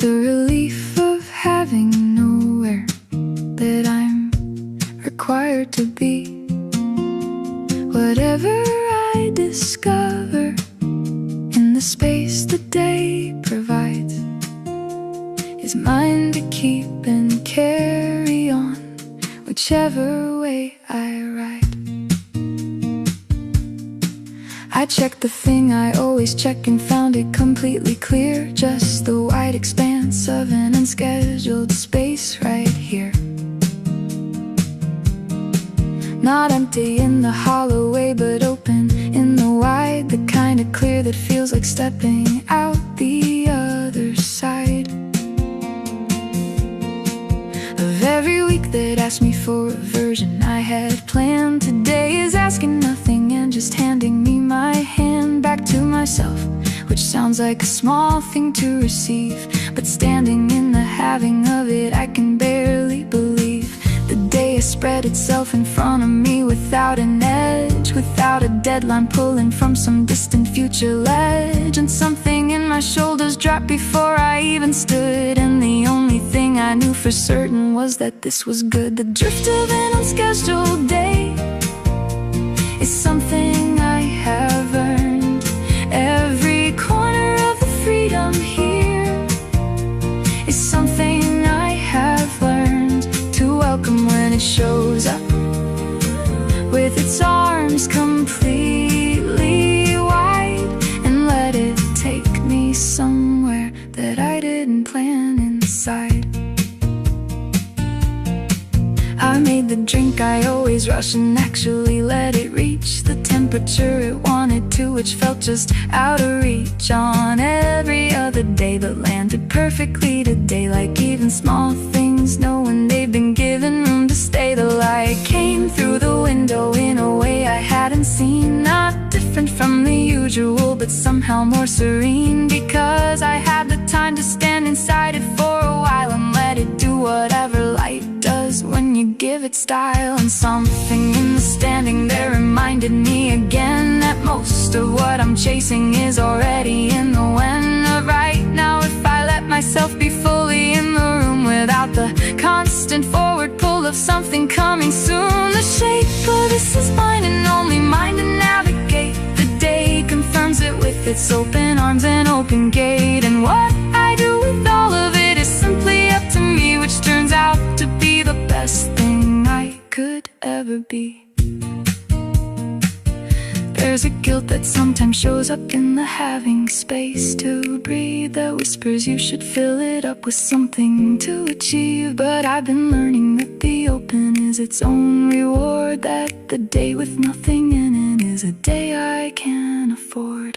The relief of having nowhere that I'm required to be. Whatever I discover in the space the day provides is mine to keep and carry on, whichever way I ride. I checked the thing I always check and found it completely clear. Just the wide expanse of an unscheduled space right here. Not empty in the hollow way, but open in the wide. The kind of clear that feels like stepping out the other side of every week that asked me for a version I had planned. Today is asking nothing and just handing me my hand back to myself, which sounds like a small thing to receive, but standing in the having of it, I can barely believe. The day has spread itself in front of me without an edge, without a deadline pulling from some distant future ledge. And something in my shoulders dropped before I even stood, and the only thing I knew for certain was that this was good. The drift of an unscheduled day is something I have earned. Every corner of the freedom here is something I have learned to welcome when it shows up, with its arms completely wide, and let it take me somewhere that I didn't plan inside. I made the drink I always rush and actually let it reach the temperature it wanted to, which felt just out of reach on every other day, but landed perfectly today. Like even small things know when they've been given room to stay. The light came through the window in a way I hadn't seen, not different from the usual, but somehow more serene, because I had the time to stand inside it for a while and let it do whatever light does when you give it style. And something in the standing there reminded me again that most of what I'm chasing is already in the when of right now. If I let myself be fully in the room without the constant forward pull of something coming soon. The shape of this is mine and only mine to navigate. The day confirms it with its open arms and open gate, and what I do with all of it is simply up to me, which turns out to be the best thing I could ever be. There's a guilt that sometimes shows up in the having space to breathe, that whispers you should fill it up with something to achieve. But I've been learning that the open is its own reward, that the day with nothing in it is a day I can't afford.